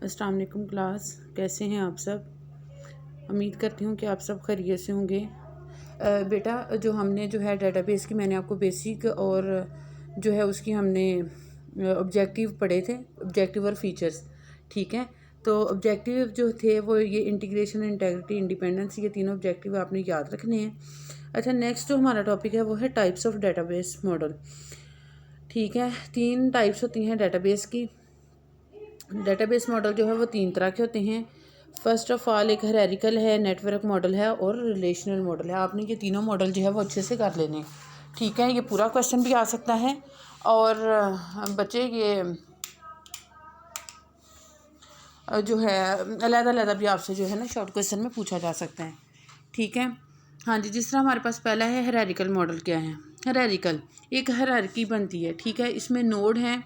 अस्सलाम वालेकुम क्लास, कैसे हैं आप सब। उम्मीद करती हूँ कि आप सब खैरियत से होंगे। बेटा जो हमने जो है डेटाबेस की मैंने आपको बेसिक और जो है उसकी हमने ऑब्जेक्टिव पढ़े थे, ऑब्जेक्टिव और फीचर्स। ठीक है, तो ऑब्जेक्टिव जो थे वो ये इंटीग्रेशन, इंटेग्रिटी, इंडिपेंडेंस, ये तीनों ऑब्जेक्टिव आपने याद रखने हैं। अच्छा, नेक्स्ट जो हमारा टॉपिक है वो है टाइप्स ऑफ डेटाबेस मॉडल। ठीक है, 3 टाइप्स होती हैं डेटाबेस की। डेटाबेस मॉडल जो है वो 3 तरह के होते हैं। फर्स्ट ऑफ ऑल एक हायरार्किकल है, नेटवर्क मॉडल है और रिलेशनल मॉडल है। आपने ये तीनों मॉडल जो है वो अच्छे से कर लेने। ठीक है, ये पूरा क्वेश्चन भी आ सकता है और बच्चे ये जो है अलग-अलग भी आपसे जो है ना शॉर्ट क्वेश्चन में पूछा जा सकता है। ठीक है, हाँ जी। जिस तरह हमारे पास पहला है हायरार्किकल मॉडल। क्या है हायरार्किकल? एक हायरार्की बनती है। ठीक है, इसमें नोड हैं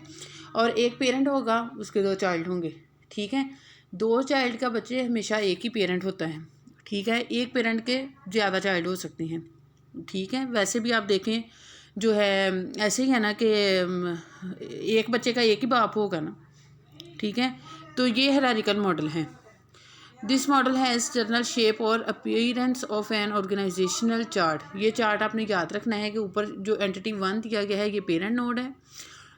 और एक पेरेंट होगा, उसके 2 चाइल्ड होंगे। ठीक है, 2 चाइल्ड का बच्चे हमेशा एक ही पेरेंट होता है। ठीक है, एक पेरेंट के ज़्यादा चाइल्ड हो सकते हैं। ठीक है, वैसे भी आप देखें जो है ऐसे ही है ना कि एक बच्चे का एक ही बाप होगा ना। ठीक है, तो ये हायरार्किकल मॉडल है। This model has general shape और appearance of an organisational chart. ये चार्ट आपने याद रखना है कि ऊपर जो एंटिटी 1 दिया गया है ये पेरेंट नोड है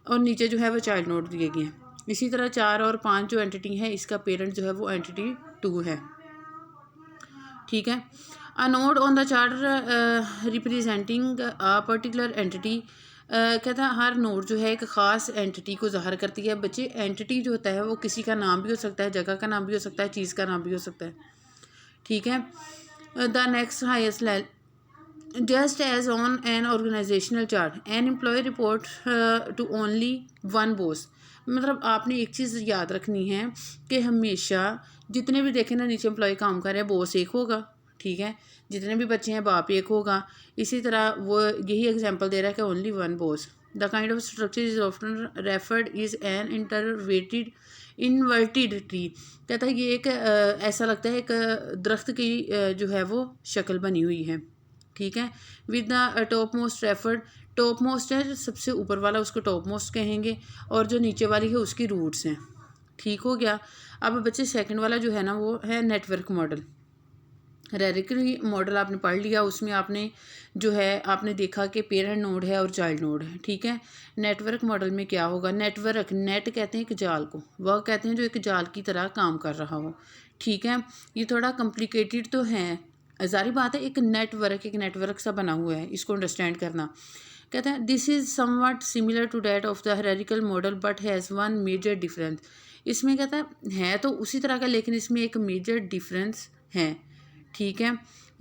और नीचे जो है वो चाइल्ड नोड दिए गए हैं। इसी तरह 4 और 5 जो एंटिटी है इसका पेरेंट जो है वो एंटिटी 2 है। ठीक है, a node on the chart representing a particular entity. कहता है हर नोड जो है एक ख़ास एंटिटी को ज़ाहिर करती है। बच्चे एंटिटी जो होता है वो किसी का नाम भी हो सकता है, जगह का नाम भी हो सकता है, चीज़ का नाम भी हो सकता है। ठीक है, the next highest level just as on an organisational chart an employ report to only one boss. मतलब आपने एक चीज़ याद रखनी है कि हमेशा जितने भी देखें ना नीचे एम्प्लॉय काम कर रहे हैं, बॉस एक होगा। ठीक है, जितने भी बच्चे हैं बाप एक होगा। इसी तरह वो यही एग्जांपल दे रहा है कि only one boss. The kind of structure is often referred is an inverted inverted tree. कहता है ये एक ऐसा लगता है एक दरख्त की जो है वो शक्ल बनी हुई है। ठीक है, with the top most referred, top most है सबसे ऊपर वाला, उसको टॉप मोस्ट कहेंगे और जो नीचे वाली है उसकी रूट्स हैं। ठीक हो गया। अब बच्चे सेकंड वाला जो है ना वो है नेटवर्क मॉडल। हायरार्किकल मॉडल आपने पढ़ लिया, उसमें आपने जो है आपने देखा कि पेरेंट नोड है और चाइल्ड नोड है। ठीक है, नेटवर्क मॉडल में क्या होगा? नेटवर्क, नेट कहते हैं एक जाल को, वह कहते हैं जो एक जाल की तरह काम कर रहा हो। ठीक है, ये थोड़ा कॉम्प्लिकेटेड तो है, जारी बात है। एक नेटवर्क सा बना हुआ है, इसको अंडरस्टैंड करना। कहते हैं this is somewhat similar to that of the hierarchical model but has one major difference. इसमें कहता है तो उसी तरह का, लेकिन इसमें एक मेजर डिफरेंस है। ठीक है,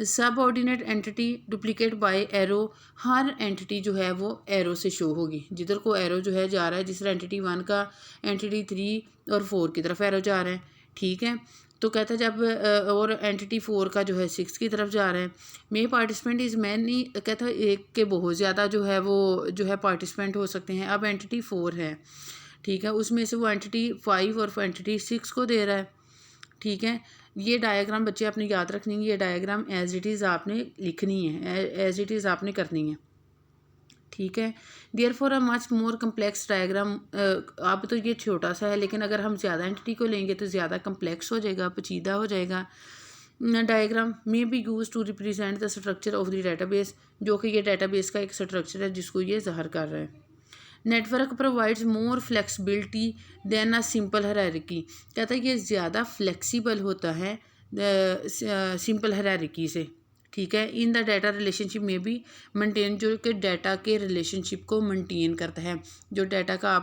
subordinate entity duplicate by arrow. हर एंटिटी जो है वो एरो से शो होगी। जिधर को एरो जो है जा रहा है, जिस तरह एंटिटी 1 का एंटिटी 3 और 4 की तरफ एरो जा रहा है। ठीक है, तो कहता है जब और एंटिटी 4 का जो है 6 की तरफ जा रहा है। मे पार्टिसिपेंट इज मैनी, कहता है एक के बहुत ज़्यादा जो है वो जो है पार्टिसिपेंट हो सकते हैं। अब एंटिटी 4 है। ठीक है, उसमें से वो एंटिटी 5 और एंटिटी 6 को दे रहा है। ठीक है, ये डायग्राम बच्चे आपने याद रखनी है। ये डायग्राम एज इट इज़ आपने लिखनी है, एज इट इज़ आपने करनी है। ठीक है, therefore a much more complex diagram. अब तो ये छोटा सा है, लेकिन अगर हम ज़्यादा एंटिटी को लेंगे तो ज़्यादा कम्प्लेक्स हो जाएगा, पेचीदा हो जाएगा। Diagram may be use to represent the structure of the database, जो कि ये डेटाबेस का एक स्ट्रक्चर है जिसको ये ज़ाहिर कर रहा है। Network provides more flexibility then a simple hierarchy. कहता है ये ज़्यादा फ्लेक्सिबल होता है सिंपल हायरार्की से। ठीक है, इन द डाटा रिलेशनशिप में भी मेंटेन, जो कि डाटा के रिलेशनशिप को मेंटेन करता है। जो डाटा का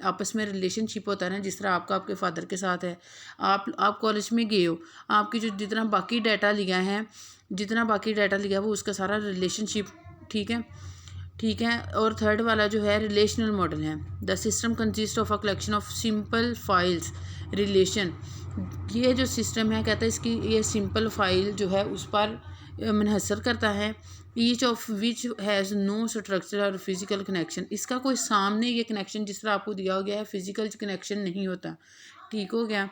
आपस में रिलेशनशिप होता है ना, जिस तरह आपका आपके फादर के साथ है। आप कॉलेज में गए हो, आपकी जो जितना बाकी डाटा लिया वो उसका सारा रिलेशनशिप। ठीक है, ठीक है, और थर्ड वाला जो है रिलेशनल मॉडल है। The system consist of a collection of simple files relation. ये जो सिस्टम है कहता है इसकी ये सिंपल फाइल जो है उस पर मुनहसर करता है। Each of which has no structure और फिजिकल कनेक्शन। इसका कोई सामने ये कनेक्शन जिस तरह आपको दिया हो गया है फिजिकल कनेक्शन नहीं होता। ठीक हो गया।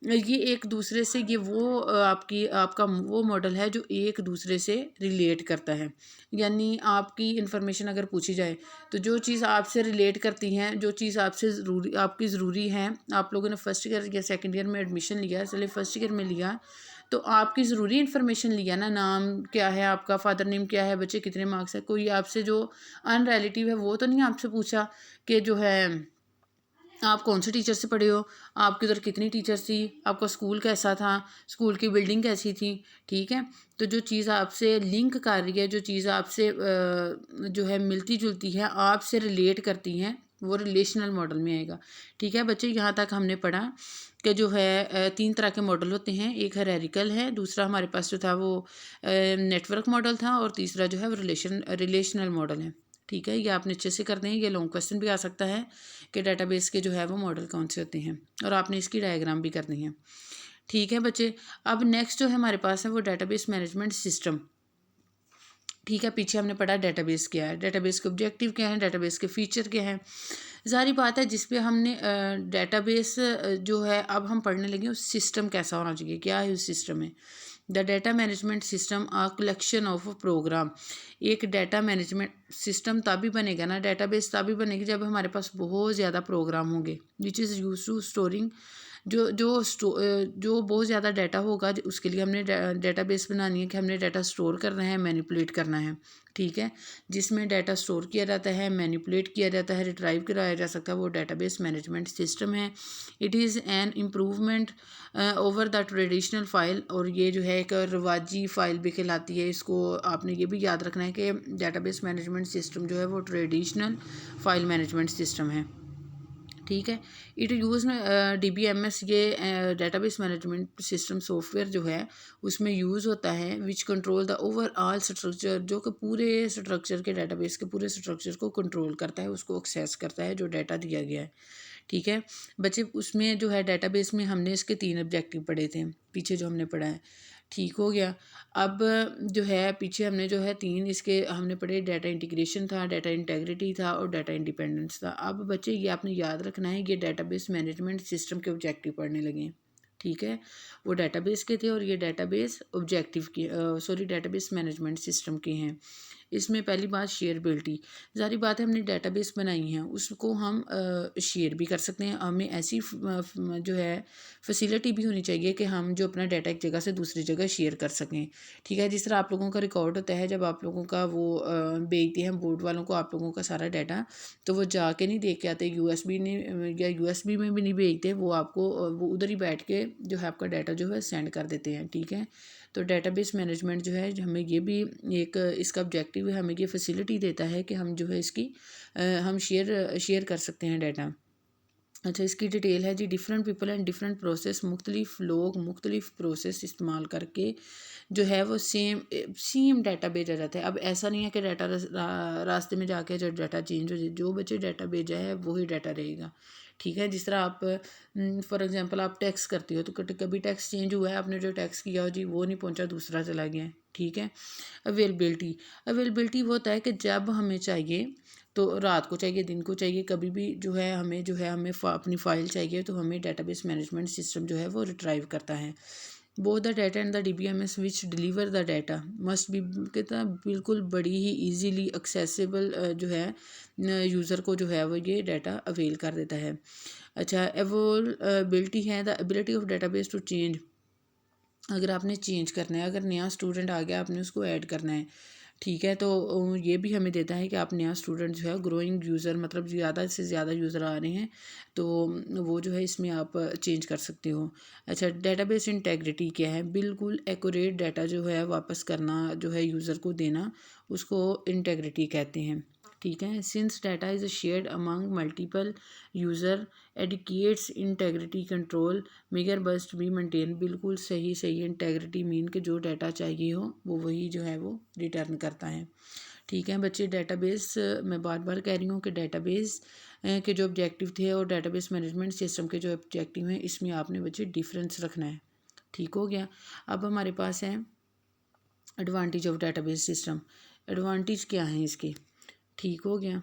ये एक दूसरे से ये वो आपका वो मॉडल है जो एक दूसरे से रिलेट करता है। यानी आपकी इन्फॉर्मेशन अगर पूछी जाए तो जो चीज़ आपसे रिलेट करती हैं, जो चीज़ आपसे ज़रूरी आपकी ज़रूरी है, आप लोगों ने फर्स्ट ईयर या सेकंड ईयर में एडमिशन लिया, चलिए फर्स्ट ईयर में लिया तो आपकी ज़रूरी इन्फॉर्मेशन लिया ना, नाम क्या है आपका, फादर नेम क्या है, बच्चे कितने मार्क्स है। कोई आपसे जो अनरिलेटिव है वो तो नहीं आपसे पूछा कि जो है आप कौन से टीचर से पढ़े हो, आपके उधर कितनी टीचर्स थी, आपका स्कूल कैसा था, स्कूल की बिल्डिंग कैसी थी। ठीक है, तो जो चीज़ आपसे लिंक कर रही है, जो चीज़ आपसे जो है मिलती जुलती है, आपसे रिलेट करती हैं, वो रिलेशनल मॉडल में आएगा। ठीक है बच्चे, यहाँ तक हमने पढ़ा कि जो है 3 तरह के मॉडल होते हैं। एक हायरार्किकल है, दूसरा हमारे पास जो था वो नेटवर्क मॉडल था, और तीसरा जो है वो रिलेशनल मॉडल है। ठीक है, ये आपने अच्छे से करते हैं। ये लॉन्ग क्वेश्चन भी आ सकता है कि डेटाबेस के जो है वो मॉडल कौन से होते हैं, और आपने इसकी डायग्राम भी करनी है। ठीक है बच्चे, अब नेक्स्ट जो है हमारे पास है वो डेटाबेस मैनेजमेंट सिस्टम। ठीक है, पीछे हमने पढ़ा डेटाबेस क्या है, डेटाबेस के ऑब्जेक्टिव क्या है, डेटाबेस के फीचर क्या हैं। ज़ाहिर बात है जिस पे हमने डेटाबेस जो है अब हम पढ़ने लगे उस सिस्टम कैसा होना चाहिए, क्या है उस सिस्टम में। The data management system a collection of program. एक डाटा मैनेजमेंट सिस्टम तभी बनेगा ना, डेटाबेस तभी बनेगी जब हमारे पास बहुत ज़्यादा प्रोग्राम होंगे, which is use to storing. जो बहुत ज़्यादा डाटा होगा उसके लिए हमने डेटाबेस बनानी है कि हमने डाटा स्टोर करना है, मैनिपुलेट करना है। ठीक है, जिसमें डाटा स्टोर किया जाता है, मैनिपुलेट किया जाता है, रिट्राइव कराया जा सकता है, वो डेटाबेस मैनेजमेंट सिस्टम है। It is an improvement over the traditional file, और ये जो है एक रवाजी फ़ाइल भी कहलाती है। इसको आपने ये भी याद रखना है कि डेटाबेस मैनेजमेंट सिस्टम जो है वो ट्रेडिशनल फ़ाइल मैनेजमेंट सिस्टम है। ठीक है, इट यूज़ DBMS, ये डेटाबेस मैनेजमेंट सिस्टम सॉफ्टवेयर जो है उसमें यूज़ होता है, which control the overall structure, जो कि पूरे स्ट्रक्चर के डेटाबेस के पूरे स्ट्रक्चर को कंट्रोल करता है, उसको एक्सेस करता है जो डाटा दिया गया है। ठीक है बच्चे, उसमें जो है डेटाबेस में हमने इसके 3 ऑब्जेक्टिव पढ़े थे, पीछे जो हमने पढ़ा है। ठीक हो गया। अब जो है पीछे हमने जो है 3 इसके हमने पढ़े, डाटा इंटीग्रेशन था, डाटा इंटेग्रिटी था, और डाटा इंडिपेंडेंस था। अब बच्चे ये आपने याद रखना है, ये डेटाबेस मैनेजमेंट सिस्टम के ऑब्जेक्टिव पढ़ने लगे हैं। ठीक है, वो डेटाबेस के थे और ये डेटाबेस ऑब्जेक्टिव के डेटाबेस मैनेजमेंट सिस्टम के हैं। इसमें पहली बात शेयरबिलिटी। ज़ाहिर बात है हमने डेटाबेस बनाई है, उसको हम शेयर भी कर सकते हैं। हमें ऐसी जो है फैसिलिटी भी होनी चाहिए कि हम जो अपना डाटा एक जगह से दूसरी जगह शेयर कर सकें। ठीक है, जिस तरह आप लोगों का रिकॉर्ड होता है, जब आप लोगों का वो भेजते हैं बोर्ड वालों को आप लोगों का सारा डाटा, तो वो जाके नहीं देख के आते, यूएसबी नहीं या यूएसबी में भी नहीं भेजते, वो आपको वो उधर ही बैठ के जो है आपका डाटा जो है सेंड कर देते हैं। ठीक है, तो डेटाबेस मैनेजमेंट जो है हमें ये भी एक इसका ऑब्जेक्टिव है, हमें ये फैसिलिटी देता है कि हम जो है इसकी हम शेयर कर सकते हैं डाटा। अच्छा, इसकी डिटेल है जी, different people and different process, मुख्तलिफ लोग मुख्तलिफ प्रोसेस इस्तेमाल करके जो है वो सेम डाटा भेजा जाता है। अब ऐसा नहीं है कि डाटा रास्ते में जाके जो डाटा चेंज हो जाए, जो बच्चे डाटा भेजा है वही डाटा रहेगा। ठीक है, जिस तरह आप फॉर एग्जांपल आप टैक्स करती हो, तो कभी टैक्स चेंज हुआ है, आपने जो टैक्स किया हो जी वो नहीं पहुंचा, दूसरा चला गया है। ठीक है, अवेलेबिलिटी वो होता है कि जब हमें चाहिए, तो रात को चाहिए, दिन को चाहिए, कभी भी जो है हमें अपनी फ़ाइल चाहिए, तो हमें डेटाबेस मैनेजमेंट सिस्टम जो है वो रिट्राइव करता है। Both the data and the DBMS which deliver the data must be, कहता बिल्कुल बड़ी ही ईजीली एक्सेसिबल जो है यूज़र को जो है वो ये डाटा अवेल कर देता है। अच्छा, अवेलेबिलिटी है the ability of database to change. अगर आपने चेंज करना है, अगर नया स्टूडेंट आ गया, आपने उसको ऐड करना है। ठीक है, तो ये भी हमें देता है कि आप नया स्टूडेंट जो है ग्रोइंग यूज़र, मतलब ज़्यादा से ज़्यादा यूज़र आ रहे हैं, तो वो जो है इसमें आप चेंज कर सकते हो। अच्छा, डेटाबेस इंटेग्रिटी क्या है, बिल्कुल एक्यूरेट डाटा जो है वापस करना, जो है यूज़र को देना, उसको इंटेग्रिटी कहते हैं। ठीक है, since data is shared among multiple user एडिकेट्स इंटेग्रिटी कंट्रोल मेगर बस्ट भी मेंटेन। बिल्कुल सही इंटेग्रिटी मीन के जो डाटा चाहिए हो वो वही जो है वो रिटर्न करता है। ठीक है बच्चे, डेटाबेस मैं बार बार कह रही हूँ कि डेटाबेस के जो ऑब्जेक्टिव थे और डेटाबेस मैनेजमेंट सिस्टम के जो ऑब्जेक्टिव हैं, इसमें आपने बच्चे डिफरेंस रखना है। ठीक हो गया। अब हमारे पास है advantage of database system. Advantage क्या है इसके। ठीक हो गया।